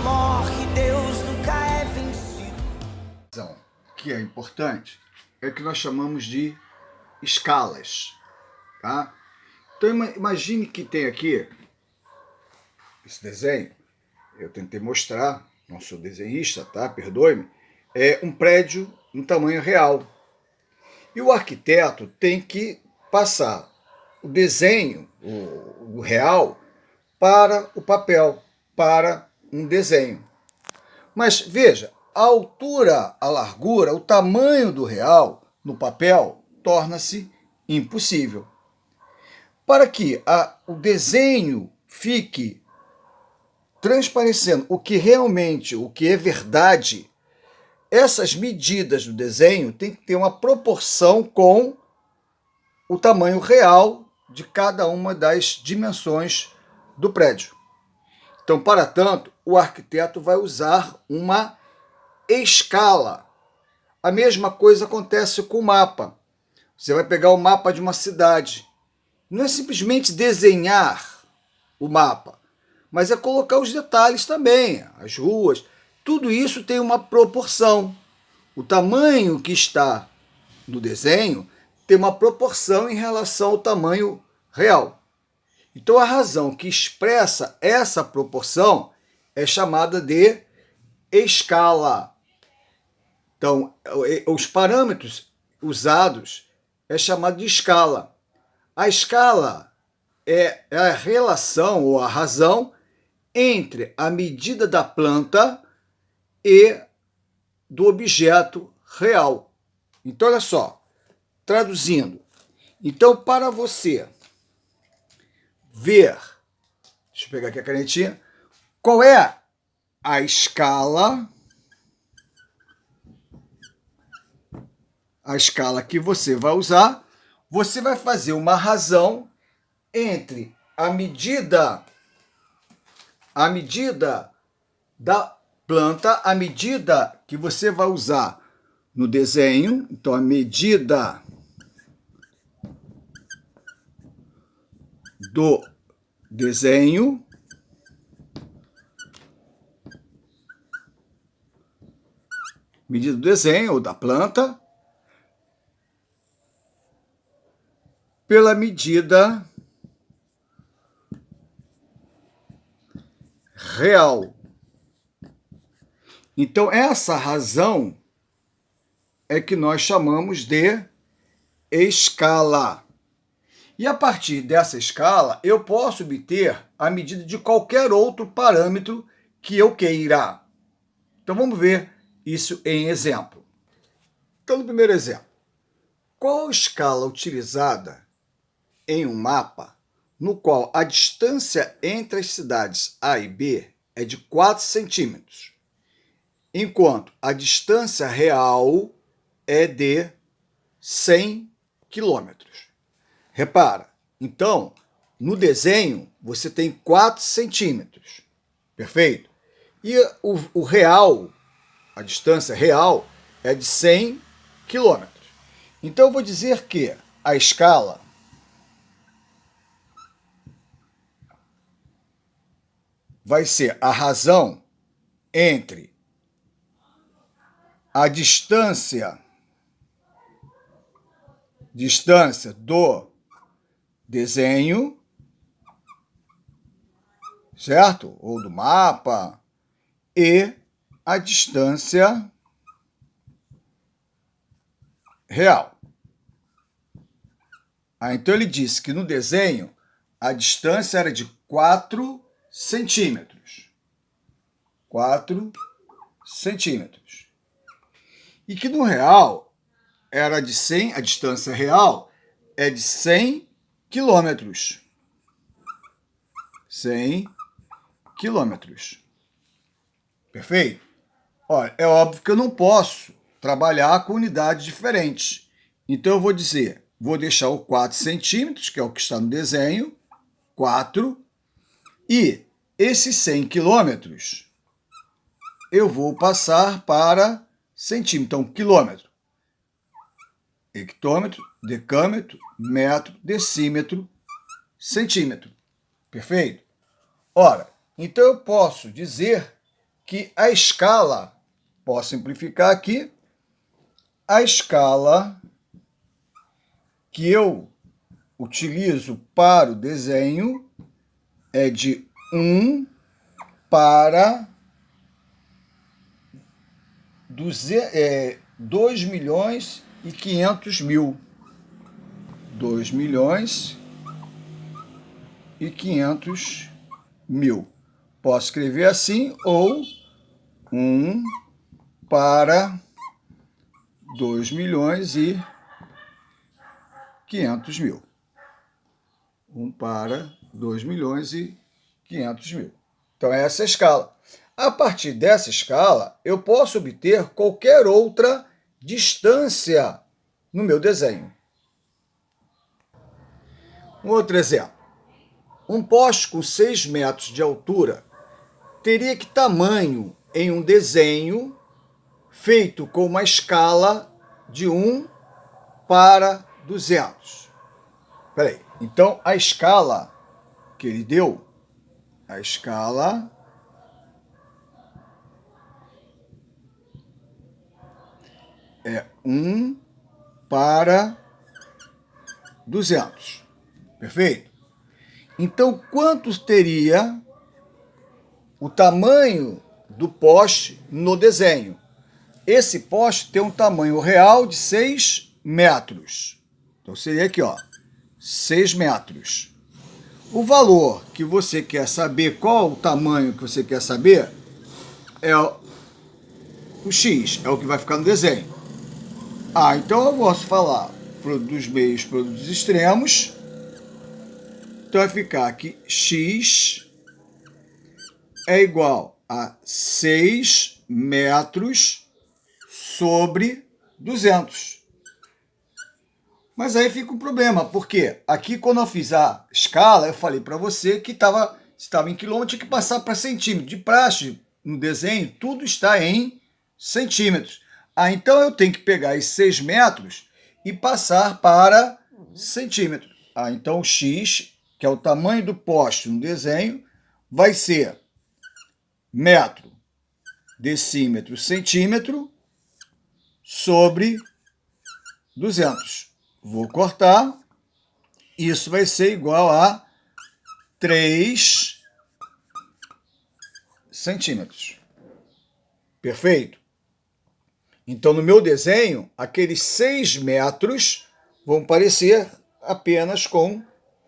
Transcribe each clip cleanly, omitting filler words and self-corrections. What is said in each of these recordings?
morre, Deus nunca é vencido. Que é importante é o que nós chamamos de escalas, tá? Então imagine que tem aqui esse desenho, eu tentei mostrar, não sou desenhista, tá? Perdoe-me, é um prédio no tamanho real. E o arquiteto tem que passar o desenho, o real, para o papel, para um desenho. Mas veja, a altura, a largura, o tamanho do real no papel torna-se impossível. Para que o desenho fique transparecendo o que realmente, o que é verdade, essas medidas do desenho têm que ter uma proporção com o tamanho real de cada uma das dimensões do prédio. Então, para tanto, o arquiteto vai usar uma escala. A mesma coisa acontece com o mapa. Você vai pegar o mapa de uma cidade. Não é simplesmente desenhar o mapa, mas é colocar os detalhes também, as ruas. Tudo isso tem uma proporção. O tamanho que está no desenho tem uma proporção em relação ao tamanho real. Então, a razão que expressa essa proporção é chamada de escala. Então, os parâmetros usados é chamado de escala. A escala é a relação ou a razão entre a medida da planta e do objeto real. Então, olha só, traduzindo. Então, para você ver, deixa eu pegar aqui a canetinha, qual é a escala que você vai usar, você vai fazer uma razão entre a medida da planta, a medida que você vai usar no desenho, então a medida do desenho ou da planta pela medida real. Então, essa razão é que nós chamamos de escala. E a partir dessa escala, eu posso obter a medida de qualquer outro parâmetro que eu queira. Então, vamos ver isso em exemplo. Então, no primeiro exemplo, qual a escala utilizada em um mapa no qual a distância entre as cidades A e B é de 4 centímetros, enquanto a distância real é de 100 quilômetros? Repara, então, no desenho você tem 4 centímetros, perfeito? E o real, a distância real, é de 100 quilômetros. Então, eu vou dizer que a escala vai ser a razão entre a distância do desenho, certo? Ou do mapa, e a distância real. Então ele disse que no desenho a distância era de 4 centímetros. 4 centímetros. E que no real era de 100, a distância real é de 100 quilômetros. 100 quilômetros. Perfeito? Olha, é óbvio que eu não posso trabalhar com unidades diferentes. Então eu vou deixar o 4 centímetros, que é o que está no desenho, 4, e esses 100 quilômetros eu vou passar para centímetro. Então, quilômetro, hectômetro, decâmetro, metro, decímetro, centímetro. Perfeito? Ora, então eu posso dizer que a escala, posso simplificar aqui, a escala que eu utilizo para o desenho é de 1 para 2.500.000. 2.500.000. Posso escrever assim, ou 1 para 2.500.000. 1 para 2.500.000. Então, essa é a escala. A partir dessa escala, eu posso obter qualquer outra distância no meu desenho. Um outro exemplo. Um poste com 6 metros de altura teria que tamanho em um desenho feito com uma escala de 1 para 200. Espera aí. Então, a escala que ele deu, a escala é 1 para 200. Perfeito? Então, quanto teria o tamanho do poste no desenho? Esse poste tem um tamanho real de 6 metros. Então, seria aqui, ó, 6 metros. O valor que você quer saber, qual o tamanho que você quer saber, é o X, é o que vai ficar no desenho. Então eu posso falar dos meios para os extremos. Então vai ficar que X é igual a 6 metros sobre 200. Mas aí fica um problema, porque aqui quando eu fiz a escala, eu falei para você que estava em quilômetro, tinha que passar para centímetro. De praxe, no desenho, tudo está em centímetros. Então eu tenho que pegar esses 6 metros e passar para centímetros. Então X, que é o tamanho do poste no desenho, vai ser metro, decímetro, centímetro sobre 200. Vou cortar. Isso vai ser igual a 3 centímetros. Perfeito? Então, no meu desenho, aqueles 6 metros vão parecer apenas com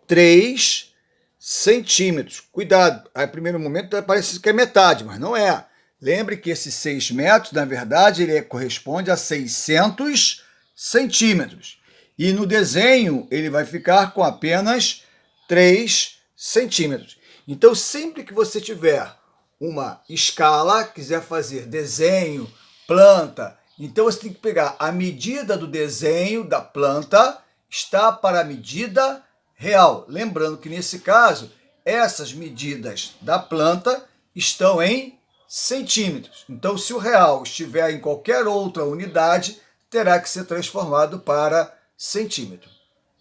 3 centímetros. Cuidado, aí, no primeiro momento parece que é metade, mas não é. Lembre que esses 6 metros, na verdade, ele corresponde a 600 centímetros. E no desenho, ele vai ficar com apenas 3 centímetros. Então, sempre que você tiver uma escala, quiser fazer desenho, planta, então você tem que pegar a medida do desenho da planta, está para a medida real. Lembrando que, nesse caso, essas medidas da planta estão em centímetros. Então, se o real estiver em qualquer outra unidade, terá que ser transformado para centímetro.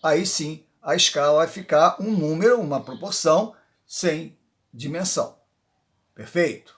Aí sim, a escala vai ficar um número, uma proporção, sem dimensão. Perfeito?